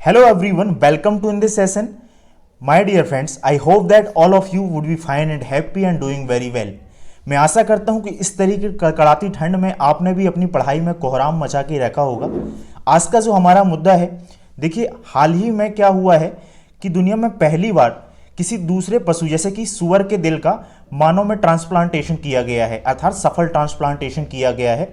Hello everyone, welcome to in this session. My dear friends, I hope that all of you would be fine and happy and doing very well. मैं आशा करता हूं कि इस तरीके की कड़ाती ठंड में आपने भी अपनी पढ़ाई में कोहराम मचा के रखा होगा। आज का जो हमारा मुद्दा है, देखिए हाल ही में क्या हुआ है कि दुनिया में पहली बार किसी दूसरे पशु जैसे कि सुअर के दिल का मानव में ट्रांसप्लांटेशन किया गया है, अर्थात सफल ट्रांसप्लांटेशन किया गया है,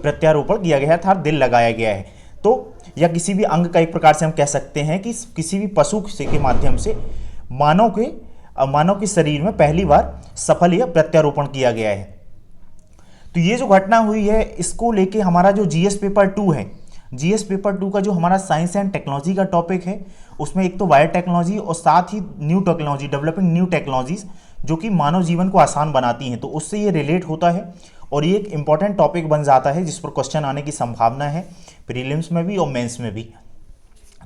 प्रत्यारोपण किया गया है, अर्थात दिल लगाया गया है। तो या किसी भी अंग का एक प्रकार से हम कह सकते हैं कि किसी भी पशु के माध्यम से मानव के शरीर में पहली बार सफल या प्रत्यारोपण किया गया है। तो ये जो घटना हुई है, इसको लेके हमारा जो जीएस पेपर 2 है, जीएस पेपर 2 का जो हमारा साइंस एंड टेक्नोलॉजी का टॉपिक है, उसमें एक तो बायोटेक्नोलॉजी और साथ ही new technology, developing new technologies जो कि मानव जीवन को आसान बनाती हैं, तो उससे ये रिलेट होता है और ये एक इंपॉर्टेंट टॉपिक बन जाता है जिस पर क्वेश्चन आने की संभावना है प्रीलिम्स में भी और मेंस में भी।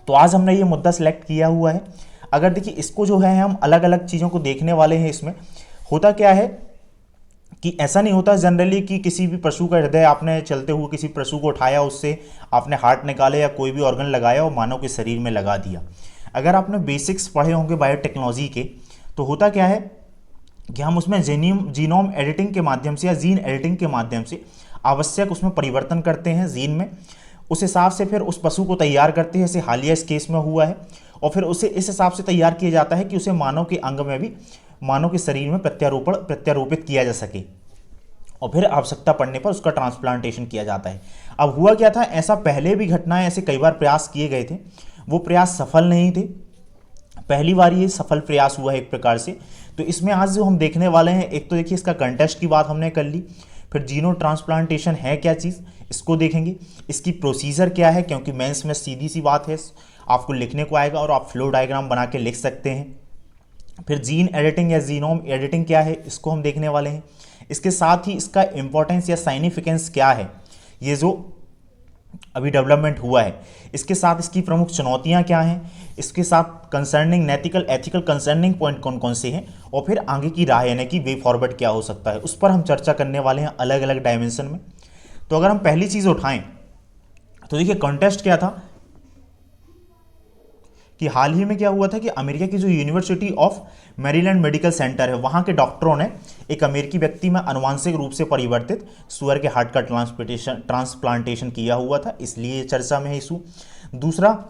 तो आज हमने ये मुद्दा सिलेक्ट किया हुआ है। अगर देखिए इसको जो है हम अलग अलग चीज़ों को देखने वाले हैं। इसमें होता क्या है कि ऐसा नहीं होता जनरली कि किसी भी पशु का हृदय आपने चलते हुए किसी पशु को उठाया, उससे आपने हार्ट निकाले या कोई भी ऑर्गन लगाया और मानव के शरीर में लगा दिया। अगर आपने बेसिक्स पढ़े होंगे बायोटेक्नोलॉजी के, तो होता क्या है कि हम उसमें जीनोम एडिटिंग के माध्यम से या जीन एडिटिंग के माध्यम से आवश्यक उसमें परिवर्तन करते हैं जीन में। उस हिसाब से फिर उस पशु को तैयार करते हैं, जैसे हालिया इस केस में हुआ है, और फिर उसे इस हिसाब से तैयार किया जाता है कि उसे मानव के अंग में भी, मानव के शरीर में प्रत्यारोपित किया जा सके, और फिर आवश्यकता पड़ने पर उसका ट्रांसप्लांटेशन किया जाता है। अब हुआ क्या था, ऐसा पहले भी घटनाएं, ऐसे कई बार प्रयास किए गए थे, वो प्रयास सफल नहीं थे। पहली बार ये सफल प्रयास हुआ है एक प्रकार से। तो इसमें आज जो हम देखने वाले हैं, एक तो देखिए इसका कंटेस्ट की बात हमने कर ली, फिर जीनो ट्रांसप्लांटेशन है क्या चीज़ इसको देखेंगे, इसकी प्रोसीजर क्या है, क्योंकि मेंस में सीधी सी बात है, आपको लिखने को आएगा और आप फ्लो डायग्राम बना के लिख सकते हैं। फिर जीन एडिटिंग या जीनोम एडिटिंग क्या है, इसको हम देखने वाले हैं। इसके साथ ही इसका इंपॉर्टेंस या साइनिफिकेंस क्या है, ये जो अभी डेवलपमेंट हुआ है, इसके साथ इसकी प्रमुख चुनौतियां क्या हैं, इसके साथ कंसर्निंग नैतिकल एथिकल कंसर्निंग पॉइंट कौन कौन से हैं, और फिर आगे की राह यानी कि वे फॉरवर्ड क्या हो सकता है, उस पर हम चर्चा करने वाले हैं अलग अलग डायमेंशन में। तो अगर हम पहली चीज़ उठाएं तो देखिए कॉन्टेस्ट क्या था कि हाल ही में क्या हुआ था कि अमेरिका की जो university of Maryland medical centre है, वहाँ के डॉक्टरों ने एक अमेरिकी व्यक्ति में आनुवांशिक रूप से परिवर्तित सुअर के हार्ट का ट्रांसप्लांटेशन किया हुआ था, इसलिए चर्चा में है इशू। दूसरा,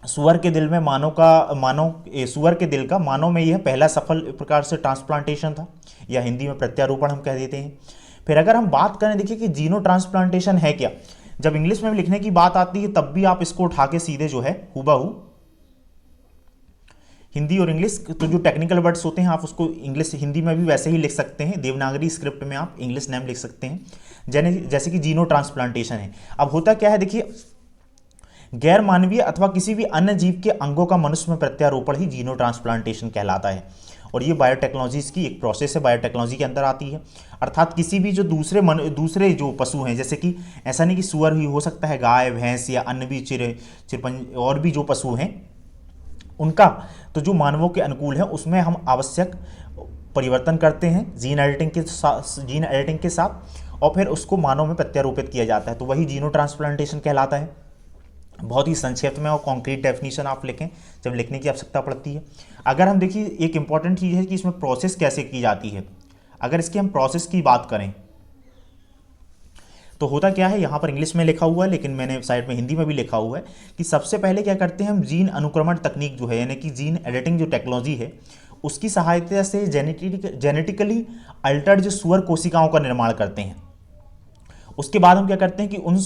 सुअर के दिल में सुअर के दिल का मानव में यह पहला सफल प्रकार से ट्रांसप्लांटेशन था, या हिंदी में प्रत्यारोपण हम कह देते हैं। फिर अगर हम बात करें, देखिए कि जीनो ट्रांसप्लांटेशन है क्या, जब इंग्लिश में लिखने की बात आती है तब भी आप इसको उठा के सीधे जो है हुबहू हिंदी और इंग्लिश, तो जो टेक्निकल वर्ड्स होते हैं आप उसको इंग्लिश हिंदी में भी वैसे ही लिख सकते हैं, देवनागरी स्क्रिप्ट में आप इंग्लिश नेम लिख सकते हैं, जैसे कि जीनो ट्रांसप्लांटेशन है। अब होता क्या है, देखिए गैर मानवीय अथवा किसी भी अन्य जीव के अंगों का मनुष्य में प्रत्यारोपण ही जीनो ट्रांसप्लांटेशन कहलाता है, और ये बायोटेक्नोलॉजीज की एक प्रोसेस है, बायोटेक्नोलॉजी के अंदर आती है। अर्थात किसी भी जो दूसरे जो पशु हैं, जैसे कि ऐसा नहीं कि सुअर ही हो सकता है, गाय भैंस या अन्य भी चिरपंज और भी जो पशु हैं उनका, तो जो मानवों के अनुकूल है उसमें हम आवश्यक परिवर्तन करते हैं जीन एडिटिंग के साथ, और फिर उसको मानव में प्रत्यारोपित किया जाता है, तो वही जीनो ट्रांसप्लांटेशन कहलाता है। बहुत ही संक्षेप में और कॉन्क्रीट डेफिनेशन आप लिखें जब लिखने की आवश्यकता पड़ती है। अगर हम देखिए एक इंपॉर्टेंट चीज़ है कि इसमें प्रोसेस कैसे की जाती है। अगर इसकी हम प्रोसेस की बात करें तो होता क्या है, यहाँ पर इंग्लिश में लिखा हुआ है लेकिन मैंने साइड में हिंदी में भी लिखा हुआ है कि सबसे पहले क्या करते हैं हम, जीन अनुक्रमण तकनीक जो है यानी कि जीन एडिटिंग जो टेक्नोलॉजी है, उसकी सहायता से जेनेटिकली अल्टर्ड जो सुअर कोशिकाओं का निर्माण करते हैं। उसके बाद हम क्या करते हैं कि उन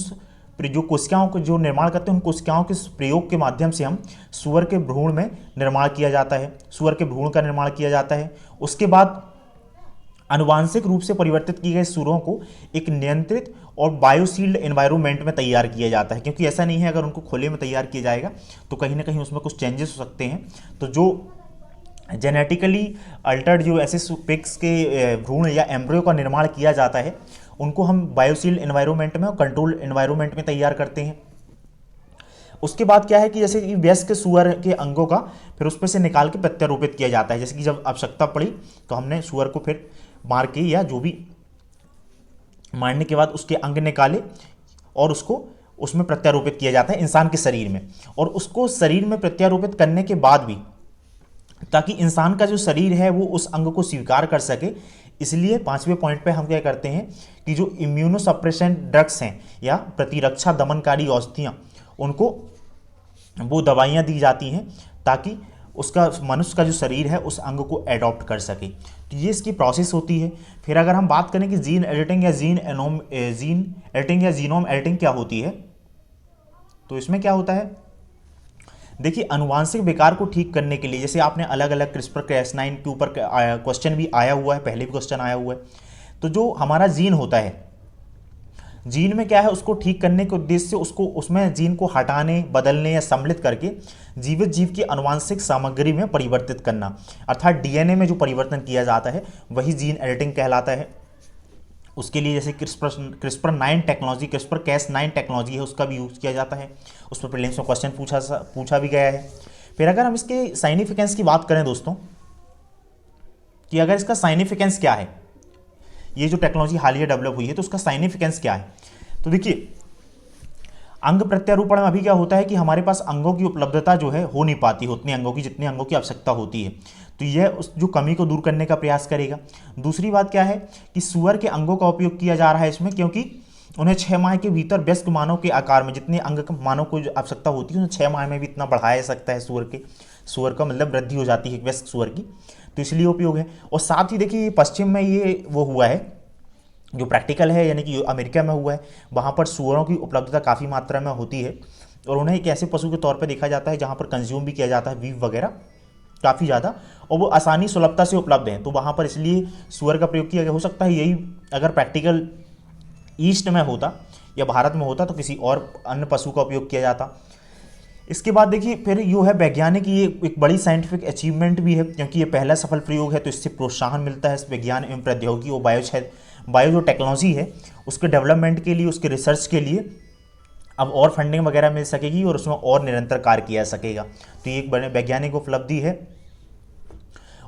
जो कोशिकाओं को जो निर्माण करते हैं, उन कोशिकाओं के प्रयोग के माध्यम से हम सुअर के भ्रूण में निर्माण किया जाता है, सुअर के भ्रूण का निर्माण किया जाता है। उसके बाद आनुवांशिक रूप से परिवर्तित किए गए सुअरों को एक नियंत्रित और बायोसील्ड एनवायरनमेंट में तैयार किया जाता है, क्योंकि ऐसा नहीं है अगर उनको खुले में तैयार किया जाएगा तो कहीं ना कहीं उसमें कुछ चेंजेस हो सकते हैं। तो जो जेनेटिकली अल्टर्ड जो ऐसे पिग्स के भ्रूण या एम्ब्रियो का निर्माण किया जाता है, उनको हम बायोसील्ड एनवायरनमेंट में और कंट्रोल एनवायरनमेंट में तैयार करते हैं। उसके बाद क्या है कि जैसे कि वयस्क सुअर के अंगों का फिर उस पर से निकाल के प्रत्यारोपित किया जाता है, जैसे कि जब आवश्यकता पड़ी तो हमने सुअर को फिर मार के या जो भी मारने के बाद उसके अंग निकाले और उसको उसमें प्रत्यारोपित किया जाता है इंसान के शरीर में। और उसको शरीर में प्रत्यारोपित करने के बाद भी, ताकि इंसान का जो शरीर है वो उस अंग को स्वीकार कर सके, इसलिए 5वें पॉइंट पे हम क्या करते हैं कि जो इम्यूनोसप्रेसेंट ड्रग्स हैं या प्रतिरक्षा दमनकारी औषधियाँ, उनको वो दवाइयाँ दी जाती हैं ताकि उसका मनुष्य का जो शरीर है उस अंग को एडॉप्ट कर सके। तो ये इसकी प्रोसेस होती है। फिर अगर हम बात करें कि जीन एडिटिंग या जीन एडिटिंग या जीनोम एडिटिंग क्या होती है, तो इसमें क्या होता है, देखिए अनुवांशिक विकार को ठीक करने के लिए, जैसे आपने अलग अलग क्रिस्पर Cas9 के ऊपर क्वेश्चन भी आया हुआ है, पहले भी क्वेश्चन आया हुआ है। तो जो हमारा जीन होता है, जीन में क्या है, उसको ठीक करने के उद्देश्य से उसको उसमें जीन को हटाने, बदलने या सम्मिलित करके जीवित जीव की अनुवांशिक सामग्री में परिवर्तित करना, अर्थात डीएनए में जो परिवर्तन किया जाता है वही जीन एडिटिंग कहलाता है। उसके लिए जैसे CRISPR technology, CRISPR Cas9 technology है, उसका भी यूज़ किया जाता है। उस पर प्रीलिम्स में क्वेश्चन पूछा भी गया है। फिर अगर हम इसके साइनिफिकेंस की बात करें दोस्तों, कि अगर इसका साइनिफिकेंस क्या है, ये जो टेक्नोलॉजी हालिया डेवलप हुई है तो उसका साइनिफिकेंस क्या है, तो देखिए अंग प्रत्यारोपण में अभी क्या होता है कि हमारे पास अंगों की उपलब्धता जो है हो नहीं पाती, उतने अंगों की जितने अंगों की आवश्यकता होती है, तो यह उस जो कमी को दूर करने का प्रयास करेगा। दूसरी बात क्या है कि सुअर के अंगों का उपयोग किया जा रहा है इसमें, क्योंकि उन्हें 6 माह के भीतर वयस्क मानव के आकार में जितने अंग मानव को जो आवश्यकता होती है उन्हें 6 माह में भी इतना बढ़ाया जा सकता है। सुअर का मतलब वृद्धि हो जाती है वयस्क सुअर की, तो इसलिए उपयोग है। और साथ ही देखिए पश्चिम में ये वो हुआ है जो प्रैक्टिकल है, यानी कि अमेरिका में हुआ है, वहाँ पर सुअरों की उपलब्धता काफ़ी मात्रा में होती है और उन्हें एक ऐसे पशु के तौर पर देखा जाता है जहाँ पर कंज्यूम भी किया जाता है बीफ वगैरह काफ़ी ज़्यादा, और वो आसानी सुलभता से उपलब्ध हैं, तो वहाँ पर इसलिए सुअर का प्रयोग किया गया। हो सकता है यही अगर प्रैक्टिकल ईस्ट में होता या भारत में होता तो किसी और अन्य पशु का उपयोग किया जाता। इसके बाद देखिए फिर यो है वैज्ञानिक, ये एक बड़ी साइंटिफिक अचीवमेंट भी है क्योंकि ये पहला सफल प्रयोग है, तो इससे प्रोत्साहन मिलता है इस विज्ञान एवं प्रौद्योगिकी और बायो जो टेक्नोलॉजी है उसके डेवलपमेंट के लिए, उसके रिसर्च के लिए अब और फंडिंग वगैरह मिल सकेगी और उसमें और निरंतर कार्य किया जा सकेगा। तो ये एक बड़े वैज्ञानिक उपलब्धि है।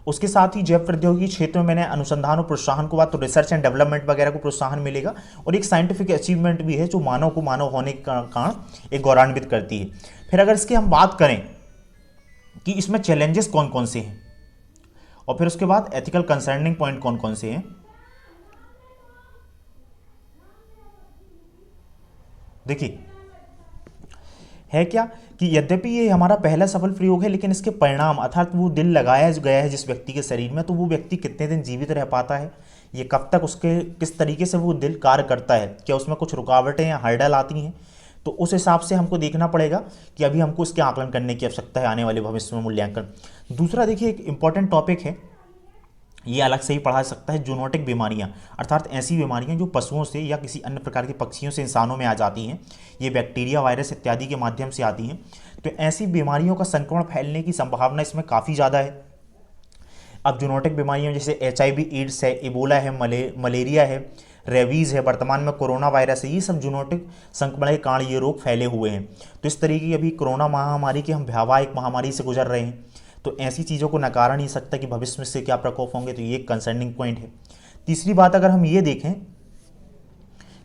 उसके साथ ही जैव प्रौद्योगिकी क्षेत्र में मैंने अनुसंधान और प्रोत्साहन को बात, तो रिसर्च एंड डेवलपमेंट वगैरह को प्रोत्साहन मिलेगा और एक साइंटिफिक अचीवमेंट भी है जो मानव को मानव होने के कारण एक गौरवान्वित करती है। फिर अगर इसकी हम बात करें कि इसमें चैलेंजेस कौन कौन से हैं और फिर उसके बाद एथिकल कंसर्निंग पॉइंट कौन कौन से हैं, देखिए है क्या कि यद्यपि ये हमारा पहला सफल प्रयोग है लेकिन इसके परिणाम अर्थात वो दिल लगाया गया है जिस व्यक्ति के शरीर में, तो वो व्यक्ति कितने दिन जीवित रह पाता है, ये कब तक उसके किस तरीके से वो दिल कार्य करता है, क्या उसमें कुछ रुकावटें या हर्डल आती हैं, तो उस हिसाब से हमको देखना पड़ेगा कि अभी हमको इसके आकलन करने की आवश्यकता है आने वाले भविष्य में मूल्यांकन। दूसरा देखिए एक इंपॉर्टेंट टॉपिक है, ये अलग से ही पढ़ा सकता है, जूनोटिक बीमारियां, अर्थात ऐसी बीमारियां जो पशुओं से या किसी अन्य प्रकार के पक्षियों से इंसानों में आ जाती हैं, ये बैक्टीरिया, वायरस इत्यादि के माध्यम से आती हैं। तो ऐसी बीमारियों का संक्रमण फैलने की संभावना इसमें काफ़ी ज़्यादा है। अब जूनोटिक बीमारियां जैसे HIV एड्स है, इबोला है, मलेरिया है, रेबीज़ है, वर्तमान में कोरोना वायरस है, ये सब जूनोटिक संक्रमण के कारण ये रोग फैले हुए हैं। तो इस तरीके की अभी कोरोना महामारी की हम भयावह एक महामारी से गुजर रहे हैं, तो ऐसी चीज़ों को नकारा नहीं सकता कि भविष्य में से क्या प्रकोप होंगे, तो ये एक कंसर्निंग पॉइंट है। तीसरी बात अगर हम ये देखें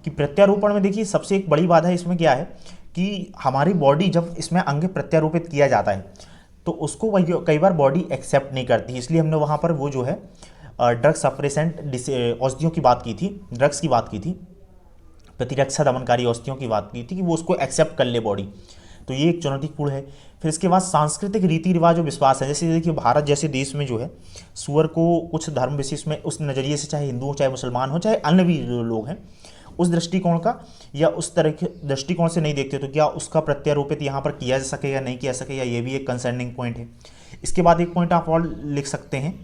कि प्रत्यारोपण में देखिए सबसे एक बड़ी बात है इसमें क्या है कि हमारी बॉडी जब इसमें अंग प्रत्यारोपित किया जाता है तो उसको कई बार बॉडी एक्सेप्ट नहीं करती, इसलिए हमने वहाँ पर वो जो है ड्रग सप्रेसेंट औषधियों की बात की थी, ड्रग्स की बात की थी, प्रतिरक्षा दमनकारी औषधियों की बात की थी कि वो उसको एक्सेप्ट कर ले बॉडी, तो ये एक चुनौतीपूर्ण है। फिर इसके बाद सांस्कृतिक रीति रिवाज और विश्वास है, जैसे देखिए भारत जैसे देश में जो है सुअर को कुछ धर्म विशेष में उस नज़रिए से, चाहे हिंदू हो, चाहे मुसलमान हो, चाहे अन्य भी लोग हैं, उस दृष्टिकोण का या उस तरह के दृष्टिकोण से नहीं देखते, तो क्या उसका प्रत्यारोपित यहाँ पर किया जा सकेगा, नहीं किया सकेगा, ये भी एक कंसर्निंग पॉइंट है। इसके बाद एक पॉइंट आप और लिख सकते हैं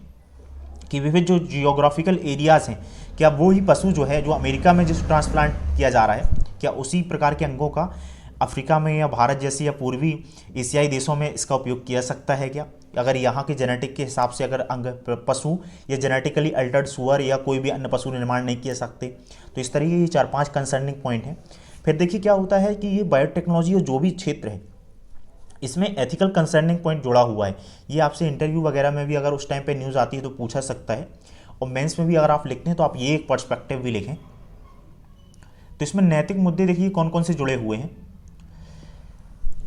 कि विविध जो जियोग्राफिकल एरियाज़ हैं, क्या वो ही पशु जो है जो अमेरिका में जिस ट्रांसप्लांट किया जा रहा है, क्या उसी प्रकार के अंगों का अफ्रीका में या भारत जैसी या पूर्वी एशियाई देशों में इसका उपयोग किया सकता है क्या, अगर यहाँ के जेनेटिक के हिसाब से अगर अंग पशु या जेनेटिकली अल्टर्ड सुअर या कोई भी अन्य पशु निर्माण नहीं किया सकते, तो इस तरीके की 4-5 कंसर्निंग पॉइंट हैं। फिर देखिए क्या होता है कि ये बायोटेक्नोलॉजी और जो भी क्षेत्र है इसमें एथिकल कंसर्निंग पॉइंट जुड़ा हुआ है, ये आपसे इंटरव्यू वगैरह में भी अगर उस टाइम पे न्यूज़ आती है तो पूछा सकता है, और मेंस में भी अगर आप लिखते हैं तो आप ये एक पर्सपेक्टिव भी लिखें। तो इसमें नैतिक मुद्दे देखिए कौन कौन से जुड़े हुए हैं,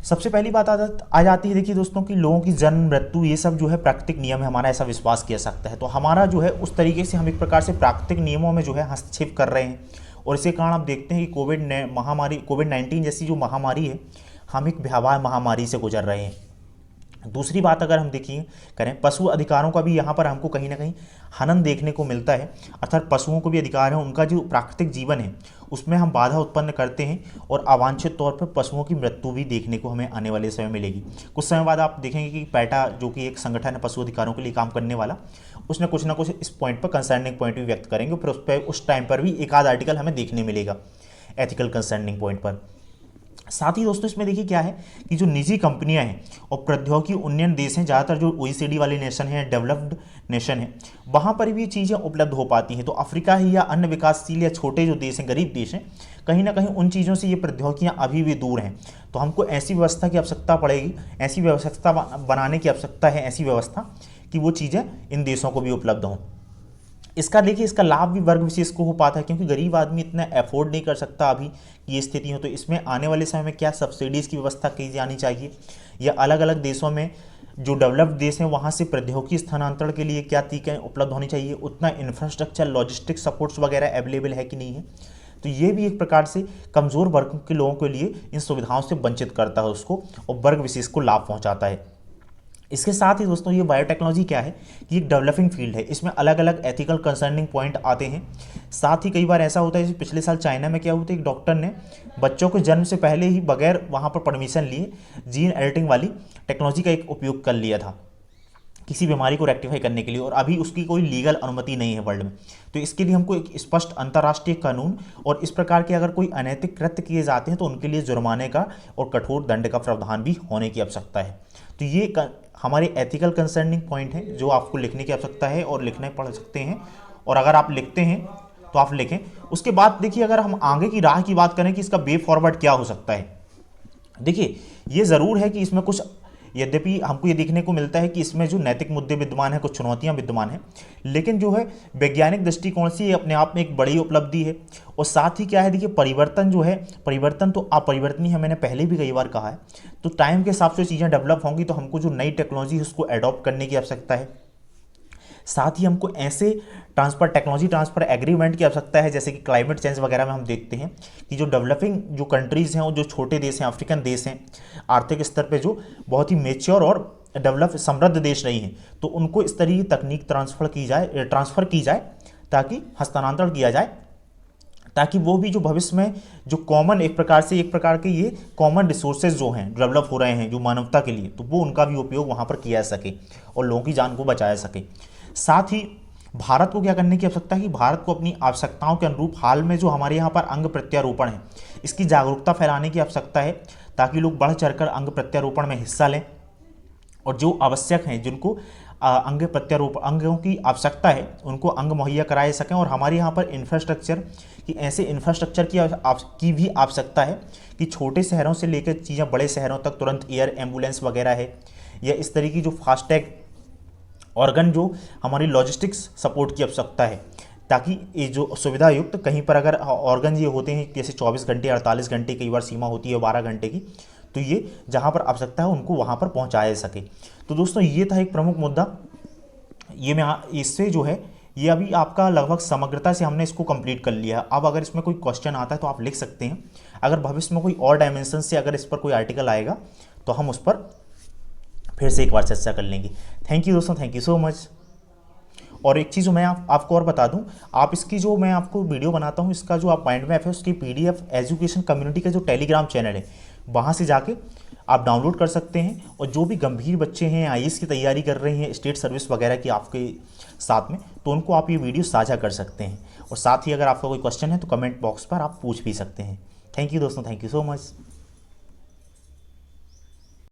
सबसे पहली बात आ जाती है, देखिए दोस्तों, कि लोगों की जन्म मृत्यु ये सब जो है प्राकृतिक नियम है, हमारा ऐसा विश्वास किया सकता है। तो हमारा जो है उस तरीके से हम एक प्रकार से प्राकृतिक नियमों में जो है हस्तक्षेप कर रहे हैं, और इसी कारण आप देखते हैं कि कोविड-19 जैसी जो महामारी है, हम एक भयावह महामारी से गुजर रहे हैं। दूसरी बात अगर हम देखिए करें, पशु अधिकारों का भी यहाँ पर हमको कहीं ना कहीं हनन देखने को मिलता है, अर्थात पशुओं को भी अधिकार है, उनका जो प्राकृतिक जीवन है उसमें हम बाधा उत्पन्न करते हैं, और अवांछित तौर पर पशुओं की मृत्यु भी देखने को हमें आने वाले समय मिलेगी। कुछ समय बाद आप देखेंगे कि पैटा, जो कि एक संगठन है पशु अधिकारों के लिए काम करने वाला, उसने कुछ ना कुछ इस पॉइंट पर कंसर्निंग पॉइंट भी व्यक्त करेंगे, फिर उस टाइम पर भी एक आध आर्टिकल हमें देखने मिलेगा एथिकल कंसर्निंग पॉइंट पर। साथ ही दोस्तों इसमें देखिए क्या है कि जो निजी कंपनियां हैं और प्रौद्योगिकी उन्नयन देश हैं, ज़्यादातर जो OECD वाले नेशन हैं, डेवलप्ड नेशन हैं, वहाँ पर भी ये चीज़ें उपलब्ध हो पाती हैं। तो अफ्रीका ही या अन्य विकासशील या छोटे जो देश हैं, गरीब देश हैं, कहीं ना कहीं उन चीज़ों से ये प्रौद्योगिकियाँ अभी भी दूर हैं। तो हमको ऐसी व्यवस्था की आवश्यकता पड़ेगी, ऐसी व्यवस्था बनाने की आवश्यकता है, ऐसी व्यवस्था कि वो चीज़ें इन देशों को भी उपलब्ध हों। इसका देखिए, इसका लाभ भी वर्ग विशेष को हो पाता है, क्योंकि गरीब आदमी इतना अफोर्ड नहीं कर सकता अभी ये स्थिति हो। तो इसमें आने वाले समय में क्या सब्सिडीज़ की व्यवस्था की जानी चाहिए, या अलग अलग देशों में जो डेवलप्ड देश हैं वहाँ से प्रौद्योगिकी स्थानांतरण के लिए क्या तरीके उपलब्ध होनी चाहिए, उतना इंफ्रास्ट्रक्चर लॉजिस्टिक सपोर्ट्स वगैरह अवेलेबल है कि नहीं है। तो ये भी एक प्रकार से कमज़ोर वर्ग के लोगों के लिए इन सुविधाओं से वंचित करता है उसको, और वर्ग विशेष को लाभ पहुँचाता है। इसके साथ ही दोस्तों ये बायोटेक्नोलॉजी क्या है कि एक डेवलपिंग फील्ड है, इसमें अलग अलग एथिकल कंसर्निंग पॉइंट आते हैं। साथ ही कई बार ऐसा होता है, जैसे पिछले साल चाइना में क्या हुआ था, एक डॉक्टर ने बच्चों के जन्म से पहले ही बगैर वहाँ पर परमिशन लिए जीन एडिटिंग वाली टेक्नोलॉजी का एक उपयोग कर लिया था किसी बीमारी को रेक्टिफाई करने के लिए, और अभी उसकी कोई लीगल अनुमति नहीं है वर्ल्ड में। तो इसके लिए हमको एक स्पष्ट अंतर्राष्ट्रीय कानून, और इस प्रकार के अगर कोई अनैतिक कृत्य किए जाते हैं तो उनके लिए जुर्माने का और कठोर दंड का प्रावधान भी होने की आवश्यकता है। तो ये हमारे एथिकल कंसर्निंग पॉइंट हैं जो आपको लिखने की आवश्यकता है, और लिखने पढ़ सकते हैं, और अगर आप लिखते हैं तो आप लिखें। उसके बाद देखिए, अगर हम आगे की राह की बात करें कि इसका वे फॉरवर्ड क्या हो सकता है, देखिए ये ज़रूर है कि इसमें कुछ, यद्यपि हमको ये देखने को मिलता है कि इसमें जो नैतिक मुद्दे विद्यमान हैं, कुछ चुनौतियां विद्यमान हैं, लेकिन जो है वैज्ञानिक दृष्टिकोण से ये अपने आप में एक बड़ी उपलब्धि है। और साथ ही क्या है, देखिए परिवर्तन जो है, परिवर्तन तो अपरिवर्तनीय है, मैंने पहले भी कई बार कहा है। तो टाइम के हिसाब से चीज़ें डेवलप होंगी, तो हमको जो नई टेक्नोलॉजी है उसको एडॉप्ट करने की आवश्यकता है। साथ ही हमको ऐसे टेक्नोलॉजी ट्रांसफ़र एग्रीमेंट की आवश्यकता है, जैसे कि क्लाइमेट चेंज वगैरह में हम देखते हैं कि जो डेवलपिंग जो कंट्रीज़ हैं और जो छोटे देश हैं, अफ्रीकन देश हैं, आर्थिक स्तर पे जो बहुत ही मेच्योर और डेवलप समृद्ध देश नहीं हैं, तो उनको इस तरह की तकनीक ट्रांसफ़र की जाए ताकि हस्तांतरण किया जाए, ताकि वो भी जो भविष्य में जो कॉमन एक प्रकार के ये कॉमन रिसोर्सेज जो हैं डेवलप हो रहे हैं जो मानवता के लिए, तो वो उनका भी उपयोग वहाँ पर किया जा सके और लोगों की जान को बचाया सके। साथ ही भारत को क्या करने की आवश्यकता है कि भारत को अपनी आवश्यकताओं के अनुरूप हाल में जो हमारे यहाँ पर अंग प्रत्यारोपण है, इसकी जागरूकता फैलाने की आवश्यकता है, ताकि लोग बढ़ चढ़कर अंग प्रत्यारोपण में हिस्सा लें, और जो आवश्यक हैं, जिनको अंगों की आवश्यकता है, उनको अंग मुहैया कराए सकें। और हमारे यहाँ पर ऐसे इंफ्रास्ट्रक्चर की भी आवश्यकता है कि छोटे शहरों से लेकर चीज़ें बड़े शहरों तक तुरंत एयर एम्बुलेंस वगैरह है, या इस तरीके की जो फास्टैग ऑर्गन जो हमारी लॉजिस्टिक्स सपोर्ट की आवश्यकता है, ताकि ये जो सुविधा युक्त कहीं पर अगर ऑर्गन ये होते हैं, जैसे 24 घंटे 48 घंटे कई बार सीमा होती है 12 घंटे की, तो ये जहाँ पर आवश्यकता है उनको वहाँ पर पहुँचाया सके। तो दोस्तों ये था एक प्रमुख मुद्दा। ये मैं इससे जो है ये अभी आपका लगभग समग्रता से हमने इसको कंप्लीट कर लिया है। अब अगर इसमें कोई क्वेश्चन आता है तो आप लिख सकते हैं। अगर भविष्य में कोई और डायमेंशन से अगर इस पर कोई आर्टिकल आएगा तो हम उस पर फिर से एक बार चर्चा कर लेंगे। थैंक यू दोस्तों, थैंक यू सो मच। और एक चीज़ मैं आपको और बता दूं, आप इसकी जो मैं आपको वीडियो बनाता हूं, इसका जो आप माइंड मैप है उसकी PDF एजुकेशन कम्युनिटी का जो टेलीग्राम चैनल है वहाँ से जाके आप डाउनलोड कर सकते हैं। और जो भी गंभीर बच्चे हैं, IAS की तैयारी कर रहे हैं, स्टेट सर्विस वगैरह की आपके साथ में, तो उनको आप ये वीडियो साझा कर सकते हैं। और साथ ही अगर आपका कोई क्वेश्चन है तो कमेंट बॉक्स पर आप पूछ भी सकते हैं। थैंक यू दोस्तों, थैंक यू सो मच।